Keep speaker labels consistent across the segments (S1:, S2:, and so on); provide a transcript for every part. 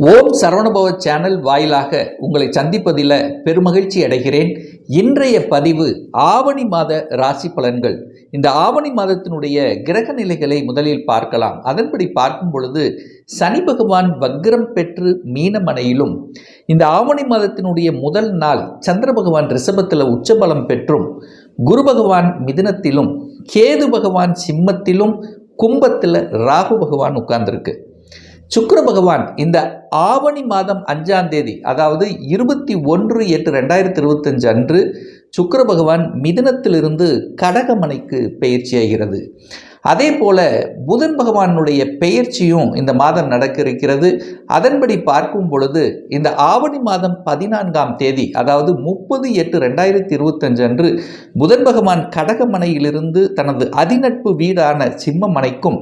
S1: ஓம் Saravanabhava channel வாயிலாக உங்களை சந்திப்பதில் பெருமகிழ்ச்சி அடைகிறேன். இன்றைய பதிவு ஆவணி மாத ராசி பலன்கள். இந்த ஆவணி மாதத்தினுடைய கிரக நிலைகளை முதலில் பார்க்கலாம். அதன்படி பார்க்கும் பொழுது சனி பகவான் வக்ரம் பெற்று மீனமனையிலும், இந்த ஆவணி மாதத்தினுடைய முதல் நாள் சந்திர பகவான் ரிஷபத்தில் உச்சபலம் பெற்றும், குரு பகவான் மிதுனத்திலும், கேது பகவான் சிம்மத்திலும், கும்பத்தில் ராகு பகவான் உட்கார்ந்துருக்கு. சுக்கிர பகவான் இந்த ஆவணி மாதம் 5ஆம் தேதி, அதாவது 21/8/2025 அன்று சுக்கிர பகவான் மிதுனத்திலிருந்து கடகமனைக்கு பெயர்ச்சியாகிறது. அதே போல புதன் பகவானுடைய பெயர்ச்சியும் இந்த மாதம் நடக்க இருக்கிறது. அதன்படி பார்க்கும் பொழுது இந்த ஆவணி மாதம் 14ஆம் தேதி, அதாவது 30/8/2025 அன்று புதன் பகவான் கடகமனையிலிருந்து தனது அதிநட்பு வீடான சிம்மமனைக்கும்,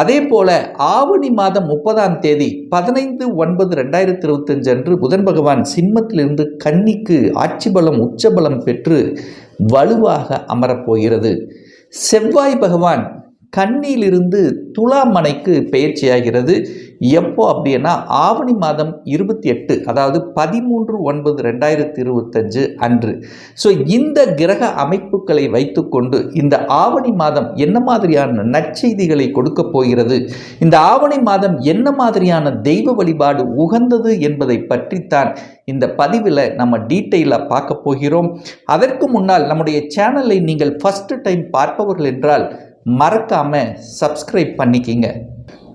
S1: அதே போல ஆவணி மாதம் 30ஆம் தேதி 15/9/2025 அன்று புதன் பகவான் சிம்மத்திலிருந்து கன்னிக்கு ஆட்சி பலம் உச்சபலம் பெற்று வலுவாக அமரப்போகிறது. செவ்வாய் பகவான் கன்னியிலிருந்து துலாம் மனைக்கு பெயர்ச்சியாகிறது. எப்போ அப்படின்னா ஆவணி மாதம் 28, அதாவது 13/9/2025 அன்று. ஸோ இந்த கிரக அமைப்புகளை வைத்துக்கொண்டு இந்த ஆவணி மாதம் என்ன மாதிரியான நற்செய்திகளை கொடுக்க போகிறது, இந்த ஆவணி மாதம் என்ன மாதிரியான தெய்வ வழிபாடு உகந்தது என்பதை பற்றித்தான் இந்த பதிவில் நம்ம டீட்டெயிலாக பார்க்க போகிறோம். அதற்கு முன்னால் நம்முடைய சேனலை நீங்கள் ஃபர்ஸ்ட் டைம் பார்ப்பவர்கள் என்றால் மறக்காம சப்ஸ்கிரைப் பண்ணிக்கிங்க.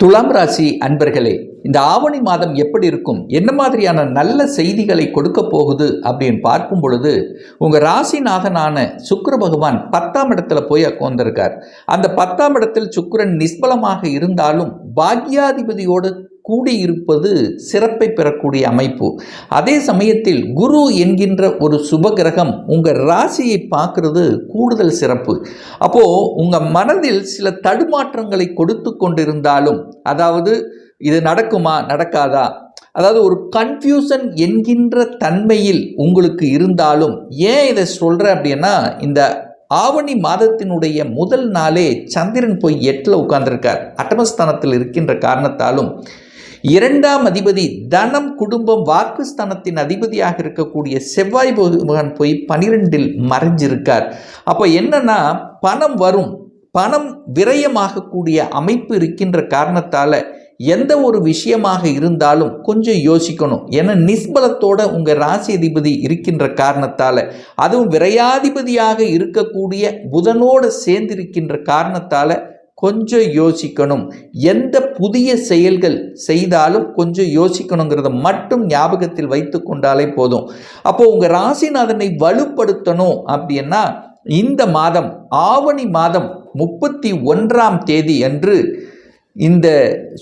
S1: துலாம் ராசி அன்பர்களே, இந்த ஆவணி மாதம் எப்படி இருக்கும், என்ன மாதிரியான நல்ல செய்திகளை கொடுக்க போகுது அப்படின்னு பார்க்கும் பொழுது, உங்கள் ராசிநாதனான சுக்கிர பகவான் 10ஆம் இடத்துல போய் உட்கார்ந்திருக்கார். அந்த 10ஆம் இடத்தில் சுக்கிரன் நிஸ்பலமாக இருந்தாலும் பாக்யாதிபதியோடு கூடியிருப்பது சிறப்பை பெறக்கூடிய அமைப்பு. அதே சமயத்தில் குரு என்கின்ற ஒரு சுப கிரகம் உங்கள் ராசியை பார்க்கறது கூடுதல் சிறப்பு. அப்போது உங்கள் மனதில் சில தடுமாற்றங்களை கொடுத்து கொண்டிருந்தாலும், அதாவது இது நடக்குமா நடக்காதா, அதாவது ஒரு கன்ஃபியூஷன் என்கின்ற தன்மையில் உங்களுக்கு இருந்தாலும், ஏன் இதை சொல்கிறேன் அப்படின்னா, இந்த ஆவணி மாதத்தினுடைய முதல் நாளே சந்திரன் போய் 8ல் உட்கார்ந்திருக்கார். அட்டமஸ்தானத்தில் இருக்கின்ற காரணத்தாலும், 2ஆம் அதிபதி தனம் குடும்பம் வாக்குஸ்தானத்தின் அதிபதியாக இருக்கக்கூடிய செவ்வாய் பகவான் போய் 12ல் மறைஞ்சிருக்கார். அப்போ என்னன்னா, பணம் வரும், பணம் விரயமாகக்கூடிய அமைப்பு இருக்கின்ற காரணத்தால் எந்த ஒரு விஷயமாக இருந்தாலும் கொஞ்சம் யோசிக்கணும். ஏன்னா நிஸ்பலத்தோட உங்கள் ராசி அதிபதி இருக்கின்ற காரணத்தால், அதுவும் விரையாதிபதியாக இருக்கக்கூடிய புதனோடு சேர்ந்திருக்கின்ற காரணத்தால் கொஞ்சம் யோசிக்கணும். எந்த புதிய செயல்கள் செய்தாலும் கொஞ்சம் யோசிக்கணுங்கிறத மட்டும் ஞாபகத்தில் வைத்து கொண்டாலே போதும். அப்போ உங்கள் ராசிநாதனை வலுப்படுத்தணும் அப்படின்னா, இந்த மாதம் ஆவணி மாதம் 31ஆம் தேதி அன்று இந்த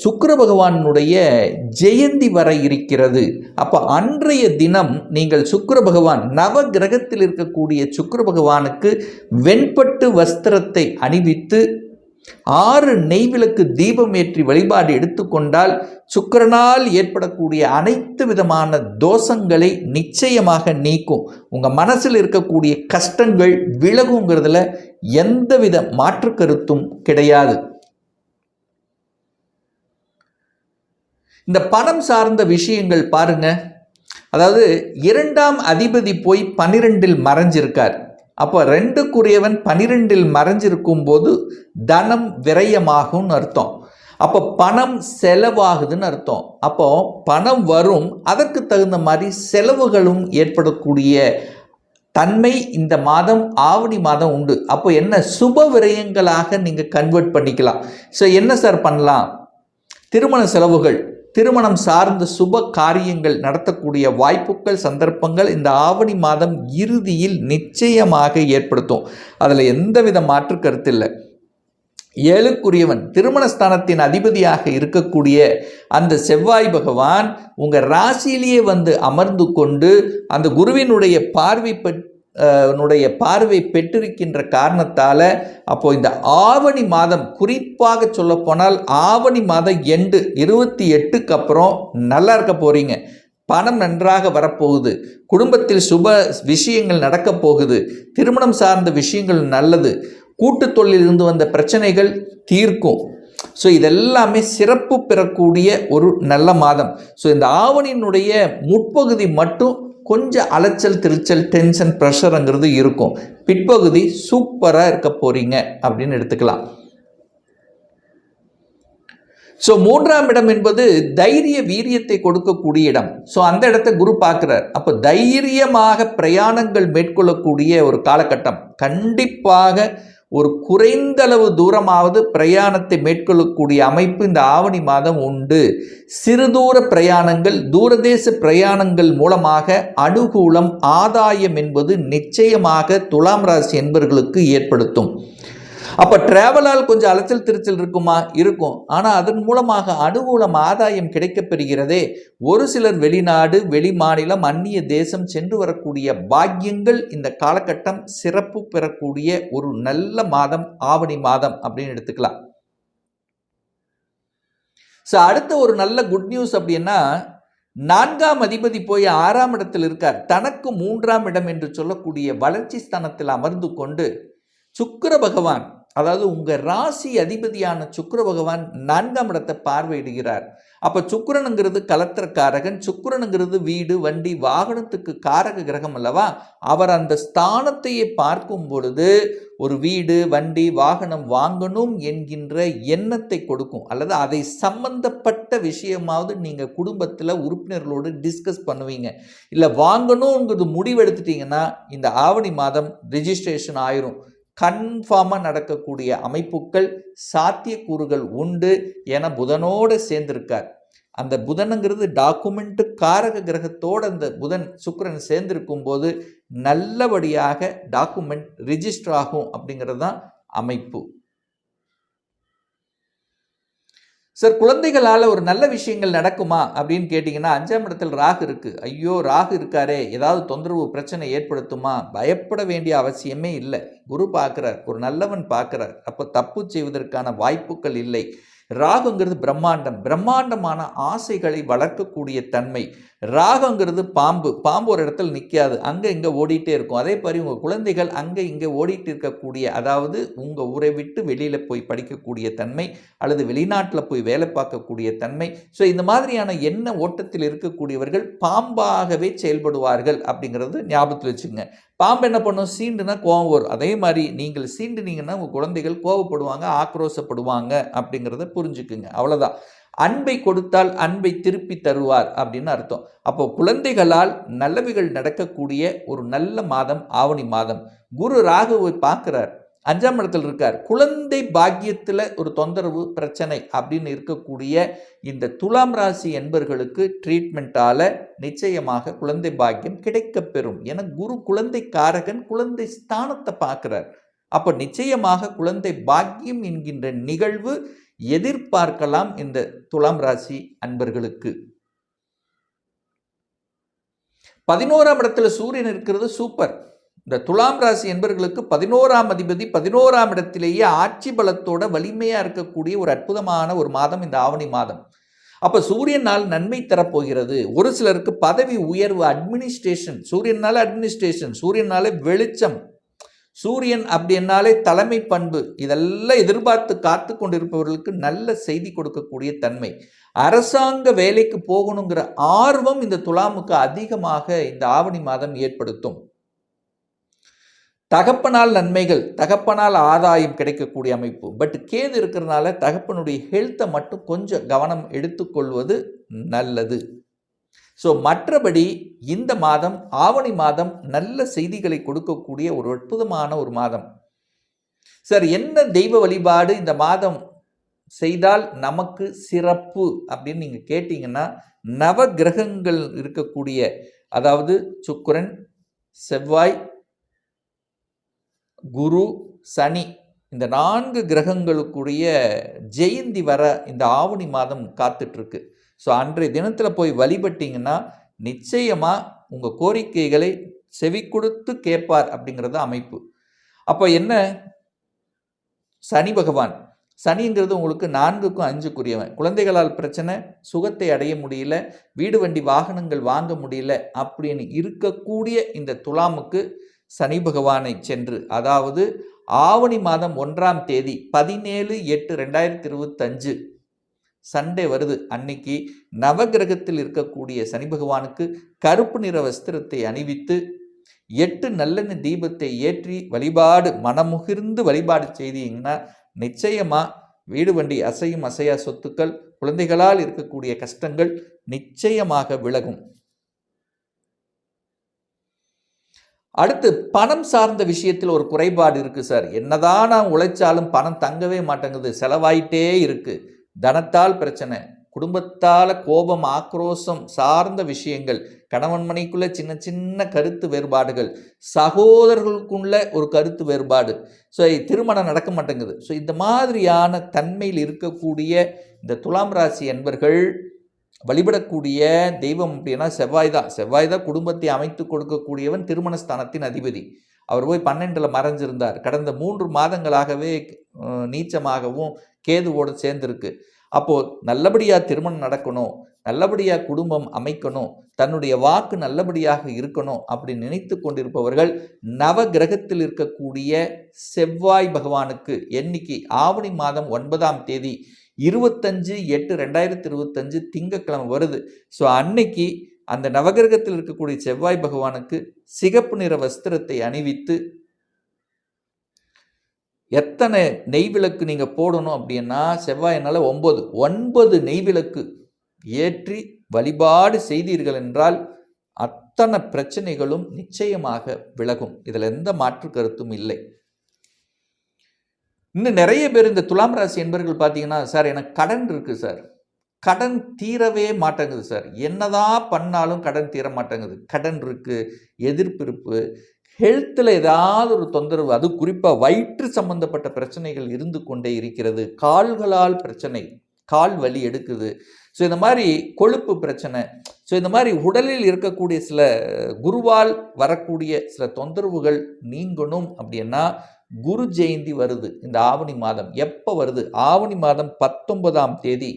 S1: சுக்கிர பகவானுடைய ஜெயந்தி வர இருக்கிறது. அப்போ அன்றைய தினம் நீங்கள் சுக்கிர பகவான் நவ கிரகத்தில் இருக்கக்கூடிய சுக்கிர பகவானுக்கு வெண்பட்டு வஸ்திரத்தை அணிவித்து 6 நெய்விளக்கு தீபம் ஏற்றி வழிபாடு எடுத்துக்கொண்டால் சுக்கிரனால் ஏற்படக்கூடிய அனைத்து விதமான தோஷங்களை நிச்சயமாக நீக்கும். உங்கள் மனசில் இருக்கக்கூடிய கஷ்டங்கள் விலகுங்கிறதுல எந்தவித மாற்று கருத்தும் கிடையாது. இந்த பணம் சார்ந்த விஷயங்கள் பாருங்க, அதாவது 2ஆம் அதிபதி போய் 12ல் மறைஞ்சிருக்கார். அப்போ 2க்குரியவன் 12ல் மறைஞ்சிருக்கும் போது தனம் விரயமாகும்னு அர்த்தம். அப்போ பணம் செலவாகுதுன்னு அர்த்தம். அப்போ பணம் வரும், அதற்கு தகுந்த மாதிரி செலவுகளும் ஏற்படக்கூடிய தன்மை இந்த மாதம் ஆவணி மாதம் உண்டு. அப்போ என்ன சுப விரயங்களாக நீங்கள் கன்வெர்ட் பண்ணிக்கலாம். ஸோ என்ன சார் பண்ணலாம்? திருமண செலவுகள், திருமணம் சார்ந்த சுப காரியங்கள் நடத்தக்கூடிய வாய்ப்புகள், சந்தர்ப்பங்கள் இந்த ஆவணி மாதம் இறுதியில் நிச்சயமாக ஏற்படுத்தும். அதில் எந்தவித மாற்று கருத்து இல்லை. 7க்குரியவன் திருமணஸ்தானத்தின் அதிபதியாக இருக்கக்கூடிய அந்த செவ்வாய் பகவான் உங்கள் ராசியிலேயே வந்து அமர்ந்து கொண்டு அந்த குருவினுடைய பார்வை பெற்றிருக்கின்ற காரணத்தால், அப்போ இந்த ஆவணி மாதம், குறிப்பாக சொல்ல போனால் ஆவணி மாதம் எண்டு 28க்கு அப்புறம் நல்லா இருக்க போறீங்க. பணம் நன்றாக வரப்போகுது, குடும்பத்தில் சுப விஷயங்கள் நடக்கப் போகுது, திருமணம் சார்ந்த விஷயங்கள் நல்லது, கூட்டு தொழிலிருந்து வந்த பிரச்சனைகள் தீர்க்கும். ஸோ இதெல்லாமே சிறப்பு பெறக்கூடிய ஒரு நல்ல மாதம். ஸோ இந்த ஆவணியினுடைய முற்பகுதி மட்டும் கொஞ்சம் அலைச்சல் திருச்சல் டென்ஷன் ப்ரெஷருங்கிறது இருக்கும். பிற்பகுதி சூப்பராக இருக்க போறீங்க அப்படின்னு எடுத்துக்கலாம். ஸோ 3ஆம் இடம் என்பது தைரிய வீரியத்தை கொடுக்கக்கூடிய இடம். ஸோ அந்த இடத்தை குரு பார்க்குறார். அப்போ தைரியமாக பிரயாணங்கள் மேற்கொள்ளக்கூடிய ஒரு காலகட்டம். கண்டிப்பாக ஒரு குறைந்தளவு தூரமாவது பிரயாணத்தை மேற்கொள்ளக்கூடிய அமைப்பு இந்த ஆவணி மாதம் உண்டு. சிறுதூர பிரயாணங்கள், தூரதேச பிரயாணங்கள் மூலமாக அனுகூலம், ஆதாயம் என்பது நிச்சயமாக துலாம் ராசி என்பவர்களுக்கு ஏற்படுத்தும். அப்போ டிராவலால் கொஞ்சம் அலைச்சல் திருச்சல் இருக்குமா? இருக்கும். ஆனால் அதன் மூலமாக அனுகூலம், ஆதாயம் கிடைக்கப்பெறுகிறதே. ஒரு சிலர் வெளிநாடு, வெளி மாநிலம், அந்நிய தேசம் சென்று வரக்கூடிய பாக்கியங்கள் இந்த காலகட்டம் சிறப்பு பெறக்கூடிய ஒரு நல்ல மாதம் ஆவணி மாதம் அப்படின்னு எடுத்துக்கலாம். ஸோ அடுத்த ஒரு நல்ல குட் நியூஸ் அப்படின்னா, 4ஆம் அதிபதி போய் 6ஆம் இடத்தில் இருக்கார். தனக்கு 3ஆம் இடம் என்று சொல்லக்கூடிய வளர்ச்சி ஸ்தானத்தில் அமர்ந்து கொண்டு சுக்கிர பகவான், அதாவது உங்கள் ராசி அதிபதியான சுக்கிர பகவான் 4ஆம் இடத்தை பார்வையிடுகிறார். அப்போ சுக்கிரனுங்கிறது கலத்திரக்காரகன். சுக்கிரனுங்கிறது வீடு, வண்டி, வாகனத்துக்கு காரக கிரகம் அல்லவா? அவர் அந்த ஸ்தானத்தையே பார்க்கும் பொழுது ஒரு வீடு, வண்டி, வாகனம் வாங்கணும் என்கின்ற எண்ணத்தை கொடுக்கும். அல்லது அதை சம்பந்தப்பட்ட விஷயமாவது நீங்கள் குடும்பத்தில் உறுப்பினர்களோடு டிஸ்கஸ் பண்ணுவீங்க. இல்லை வாங்கணுங்கிறது முடிவெடுத்துட்டீங்கன்னா இந்த ஆவணி மாதம் ரிஜிஸ்ட்ரேஷன் ஆயிரும். கன்ஃபார்மாக நடக்கக்கூடிய அமைப்புகள், சாத்தியக்கூறுகள் உண்டு. என புதனோடு சேர்ந்திருக்கார். அந்த புதனுங்கிறது டாக்குமெண்ட்டு காரக கிரகத்தோடு அந்த புதன் சுக்கிரன் சேர்ந்திருக்கும் போது நல்லபடியாக டாக்குமெண்ட் ரிஜிஸ்டர் ஆகும் அப்படிங்கிறது தான் அமைப்பு. சார், குழந்தைகளால் ஒரு நல்ல விஷயங்கள் நடக்குமா அப்படின்னு கேட்டிங்கன்னா, 5ஆம் இடத்தில் ராகு இருக்குது. ஐயோ ராகு இருக்காரே, ஏதாவது தொந்தரவு பிரச்சனை ஏற்படுத்துமா? பயப்பட வேண்டிய அவசியமே இல்லை. குரு பார்க்குறார், ஒரு நல்லவன் பார்க்குறார். அப்போ தப்பு செய்வதற்கான வாய்ப்புகள் இல்லை. ராகுங்கிறது பிரம்மாண்டம், பிரம்மாண்டமான ஆசைகளை வளர்க்கக்கூடிய தன்மை. ராகுங்கிறது பாம்பு, பாம்பு ஒரு இடத்துல நிற்காது, அங்கே இங்கே ஓடிட்டே இருக்கும். அதே மாதிரி உங்கள் குழந்தைகள் அங்கே இங்கே ஓடிட்டு இருக்கக்கூடிய, அதாவது உங்கள் ஊரை விட்டு வெளியில் போய் படிக்கக்கூடிய தன்மை, அல்லது வெளிநாட்டில் போய் வேலை பார்க்கக்கூடிய தன்மை. ஸோ இந்த மாதிரியான எண்ண ஓட்டத்தில் இருக்கக்கூடியவர்கள் பாம்பாகவே செயல்படுவார்கள் அப்படிங்கிறது ஞாபகத்தில் வச்சுங்க. பாம்பு என்ன பண்ணும்? சீண்டுனா கோபம் வரும். அதே மாதிரி நீங்கள் சீண்டுனீங்கன்னா உங்கள் குழந்தைகள் கோபப்படுவாங்க, ஆக்ரோஷப்படுவாங்க அப்படிங்கிறத புரிஞ்சுக்குங்க. அவ்வளோதான். அன்பை கொடுத்தால் அன்பை திருப்பி தருவார் அப்படின்னு அர்த்தம். அப்போ குழந்தைகளால் நல்லவைகள் நடக்கக்கூடிய ஒரு நல்ல மாதம் ஆவணி மாதம். குரு ராகுவை பார்க்கிறார், 5ஆம் இடத்தில் இருக்கார். குழந்தை பாக்கியத்தில் ஒரு தொந்தரவு பிரச்சனை அப்படின்னு இருக்கக்கூடிய இந்த துலாம் ராசி என்பர்களுக்கு ட்ரீட்மெண்ட்டால் நிச்சயமாக குழந்தை பாக்கியம் கிடைக்கப்பெறும். என குரு குழந்தை காரகன், குழந்தை ஸ்தானத்தை பார்க்கிறார். அப்போ நிச்சயமாக குழந்தை பாக்கியம் என்கின்ற நிகழ்வு எதிர்பார்க்கலாம் இந்த துலாம் ராசி அன்பர்களுக்கு. 11ஆம் இடத்துல சூரியன் இருக்கிறது சூப்பர். இந்த துலாம் ராசி என்பர்களுக்கு 11ஆம் அதிபதி 11ஆம் இடத்திலேயே ஆட்சி பலத்தோட வலிமையா இருக்கக்கூடிய ஒரு அற்புதமான ஒரு மாதம் இந்த ஆவணி மாதம். அப்ப சூரியனால் நன்மை தரப்போகிறது. ஒரு சிலருக்கு பதவி உயர்வு, அட்மினிஸ்ட்ரேஷன். சூரியனால அட்மினிஸ்ட்ரேஷன், சூரியனால வெளிச்சம், சூரியன் அப்படின்னாலே தலைமை பண்பு. இதெல்லாம் எதிர்பார்த்து காத்து கொண்டிருப்பவர்களுக்கு நல்ல செய்தி கொடுக்கக்கூடிய தன்மை. அரசாங்க வேலைக்கு போகணுங்கிற ஆர்வம் இந்த துலாமுக்கு அதிகமாக இந்த ஆவணி மாதம் ஏற்படுத்தும். தகப்பனால் நன்மைகள், தகப்பனால் ஆதாயம் கிடைக்கக்கூடிய அமைப்பு. பட் கேது இருக்கிறதுனால தகப்பனுடைய ஹெல்த்தை மட்டும் கொஞ்சம் கவனம் எடுத்துக்கொள்வது நல்லது. ஸோ மற்றபடி இந்த மாதம் ஆவணி மாதம் நல்ல செய்திகளை கொடுக்கக்கூடிய ஒரு அற்புதமான ஒரு மாதம். சார், என்ன தெய்வ வழிபாடு இந்த மாதம் செய்தால் நமக்கு சிறப்பு அப்படின்னு நீங்கள் கேட்டிங்கன்னா, நவ கிரகங்கள் இருக்கக்கூடிய, அதாவது சுக்கிரன், செவ்வாய், குரு, சனி, இந்த 4 கிரகங்களுக்குரிய ஜெயந்தி வர இந்த ஆவணி மாதம் காத்துட்ருக்கு. ஸோ அன்றைய தினத்தில் போய் வழிபட்டிங்கன்னா நிச்சயமாக உங்கள் கோரிக்கைகளை செவி கொடுத்து கேட்பார் அப்படிங்கிறது அமைப்பு. அப்போ என்ன, சனி பகவான், சனிங்கிறது உங்களுக்கு 4க்கும் 5க்குரியவன். குழந்தைகளால் பிரச்சனை, சுகத்தை அடைய முடியல, வீடு வண்டி வாகனங்கள் வாங்க முடியல அப்படின்னு இருக்கக்கூடிய இந்த துலாமுக்கு சனி பகவானை சென்று, அதாவது ஆவணி மாதம் 1ஆம் தேதி 17/8/2025 சண்டே வருது. அன்னைக்கு நவகிரகத்தில் இருக்கக்கூடிய சனி பகவானுக்கு கருப்பு நிற வஸ்திரத்தை அணிவித்து 8 நல்லெண்ணெய் தீபத்தை ஏற்றி வழிபாடு மனமுகிர்ந்து வழிபாடு செய்தீங்கன்னா நிச்சயமா வீடு வண்டி அசையும் அசையா சொத்துக்கள், குழந்தைகளால் இருக்கக்கூடிய கஷ்டங்கள் நிச்சயமாக விலகும். அடுத்து பணம் சார்ந்த விஷயத்தில் ஒரு குறைபாடு இருக்கு சார். என்னதான் நான் உழைச்சாலும் பணம் தங்கவே மாட்டேங்குது, செலவாயிட்டே இருக்கு. தனத்தால் பிரச்சனை, குடும்பத்தால் கோபம், ஆக்ரோஷம் சார்ந்த விஷயங்கள், கணவன் மனைக்குள்ள சின்ன சின்ன கருத்து வேறுபாடுகள், சகோதரர்களுக்குள்ள ஒரு கருத்து வேறுபாடு, ஸோ திருமணம் நடக்க மாட்டேங்குது. ஸோ இந்த மாதிரியான தன்மையில் இருக்கக்கூடிய இந்த துலாம் ராசி என்பர்கள் வழிபடக்கூடிய தெய்வம் அப்படின்னா செவ்வாய் தான். செவ்வாய் தான் குடும்பத்தை அமைத்து கொடுக்கக்கூடியவன், திருமணஸ்தானத்தின் அதிபதி. அவர் போய் 12ல் மறைஞ்சிருந்தார். கடந்த 3 மாதங்களாகவே நீச்சமாகவும் கேதுவோடு சேர்ந்திருக்கு. அப்போது நல்லபடியாக திருமணம் நடக்கணும், நல்லபடியாக குடும்பம் அமைக்கணும், தன்னுடைய வாக்கு நல்லபடியாக இருக்கணும் அப்படி நினைத்து கொண்டிருப்பவர்கள் நவ கிரகத்தில் இருக்கக்கூடிய செவ்வாய் பகவானுக்கு என்னைக்கு ஆவணி மாதம் 9ஆம் தேதி 25/8/2025 திங்கட்கிழமை வருது. ஸோ அன்னைக்கு அந்த நவகிரகத்தில் இருக்கக்கூடிய செவ்வாய் பகவானுக்கு சிகப்பு நிற வஸ்திரத்தை அணிவித்து எத்தனை நெய் விளக்கு நீங்கள் போடணும் அப்படின்னா செவ்வாயினால் 9 நெய் விளக்கு ஏற்றி வழிபாடு செய்தீர்கள் என்றால் அத்தனை பிரச்சனைகளும் நிச்சயமாக விலகும். இதில் எந்த மாற்று கருத்தும் இல்லை. இன்னும் நிறைய பேர் இந்த துலாம் ராசி என்பர்கள் பார்த்தீங்கன்னா, சார் எனக்கு கடன் இருக்குது சார், கடன் தீரவே மாட்டேங்குது சார், என்னதான் பண்ணாலும் கடன் தீர மாட்டேங்குது, கடன் இருக்குது, எதிர்ப்பு இருக்கு, ஹெல்த்தில் ஏதாவது ஒரு தொந்தரவு, அது குறிப்பாக வயிற்று சம்பந்தப்பட்ட பிரச்சனைகள் இருந்து கொண்டே இருக்கிறது, கால்களால் பிரச்சனை, கால் வலி எடுக்குது, ஸோ இந்த மாதிரி கொழுப்பு பிரச்சனை, ஸோ இந்த மாதிரி உடலில் இருக்கக்கூடிய சில குருவால் வரக்கூடிய சில தொந்தரவுகள் நீங்கணும் அப்படின்னா குரு ஜெயந்தி வருது இந்த ஆவணி மாதம். எப்போ வருது? ஆவணி மாதம் 19ஆம் தேதி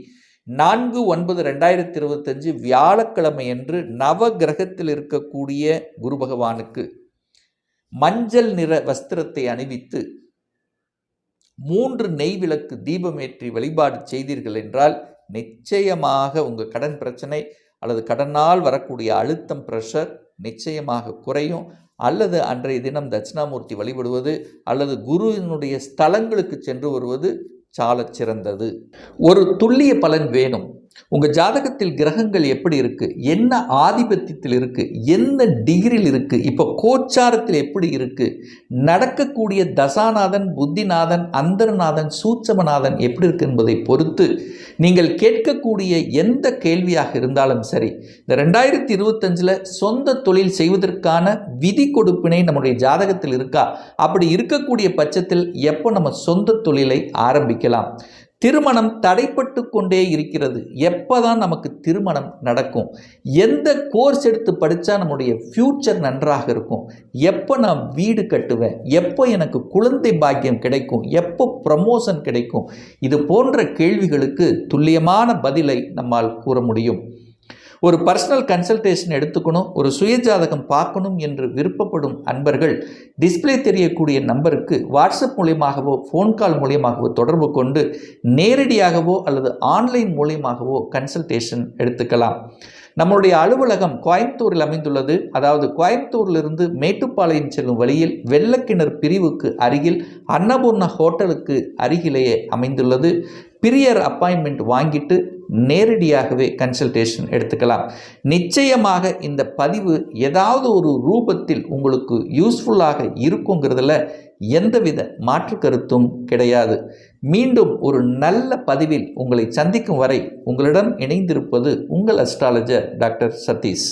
S1: 4/9/2025 வியாழக்கிழமை அன்று நவ கிரகத்தில் இருக்கக்கூடிய குரு பகவானுக்கு மஞ்சள் நிற வஸ்திரத்தை அணிவித்து 3 நெய் விளக்கு தீபமேற்றி வழிபாடு செய்தீர்கள் என்றால் நிச்சயமாக உங்கள் கடன் பிரச்சனை அல்லது கடனால் வரக்கூடிய அழுத்தம், பிரஷர் நிச்சயமாக குறையும். அல்லது அன்றைய தினம் தட்சிணாமூர்த்தி வழிபடுவது அல்லது குருவினுடைய ஸ்தலங்களுக்கு சென்று வருவது சாலச் சிறந்தது. ஒரு துல்லிய பலன் வேணும். உங்கள் ஜாதகத்தில் கிரகங்கள் எப்படி இருக்குது, என்ன ஆதிபத்தியத்தில் இருக்குது, எந்த டிகிரியில் இருக்குது, இப்போ கோச்சாரத்தில் எப்படி இருக்குது, நடக்கக்கூடிய தசாநாதன், புத்திநாதன், அந்தரநாதன், சூட்சமநாதன் எப்படி இருக்குது என்பதை பொறுத்து நீங்கள் கேட்கக்கூடிய எந்த கேள்வியாக இருந்தாலும் சரி, இந்த 2025 சொந்த தொழில் செய்வதற்கான விதி கொடுப்பினை நம்முடைய ஜாதகத்தில் இருக்கா, அப்படி இருக்கக்கூடிய பட்சத்தில் எப்போ நம்ம சொந்த தொழிலை ஆரம்பிக்கலாம், திருமணம் தடைப்பட்டு கொண்டே இருக்கிறது, எப்போதான் நமக்கு திருமணம் நடக்கும், எந்த கோர்ஸ் எடுத்து படித்தா நம்முடைய ஃப்யூச்சர் நன்றாக இருக்கும், எப்போ நான் வீடு கட்டுவேன், எப்போ எனக்கு குழந்தை பாக்கியம் கிடைக்கும், எப்போ ப்ரமோஷன் கிடைக்கும், இது போன்ற கேள்விகளுக்கு துல்லியமான பதிலை நம்மால் கூற முடியும். ஒரு பர்சனல் கன்சல்டேஷன் எடுத்துக்கணும், ஒரு சுயஜாதகம் பார்க்கணும் என்று விருப்பப்படும் அன்பர்கள் டிஸ்பிளே தெரியக்கூடிய நம்பருக்கு வாட்ஸ்அப் மூலியமாகவோ ஃபோன் கால் மூலியமாகவோ தொடர்பு கொண்டு நேரடியாகவோ அல்லது ஆன்லைன் மூலியமாகவோ கன்சல்டேஷன் எடுத்துக்கலாம். நம்மளுடைய அலுவலகம் கோயம்புத்தூரில் அமைந்துள்ளது. அதாவது கோயம்புத்தூரிலிருந்து மேட்டுப்பாளையம் செல்லும் வழியில் வெள்ளக்கிணறு பிரிவுக்கு அருகில் அன்னபூர்ணா ஹோட்டலுக்கு அருகிலேயே அமைந்துள்ளது. பிரியர் அப்பாயின்மெண்ட் வாங்கிட்டு நேரடியாகவே கன்சல்டேஷன் எடுத்துக்கலாம். நிச்சயமாக இந்த பதிவு ஏதாவது ஒரு ரூபத்தில் உங்களுக்கு யூஸ்ஃபுல்லாக இருக்குங்கிறதுல எந்தவித மாற்று கருத்தும் கிடையாது. மீண்டும் ஒரு நல்ல பதிவில் உங்களை சந்திக்கும் வரை உங்களிடம் இணைந்திருப்பது உங்கள் அஸ்ட்ராலஜர் டாக்டர் சதீஷ்.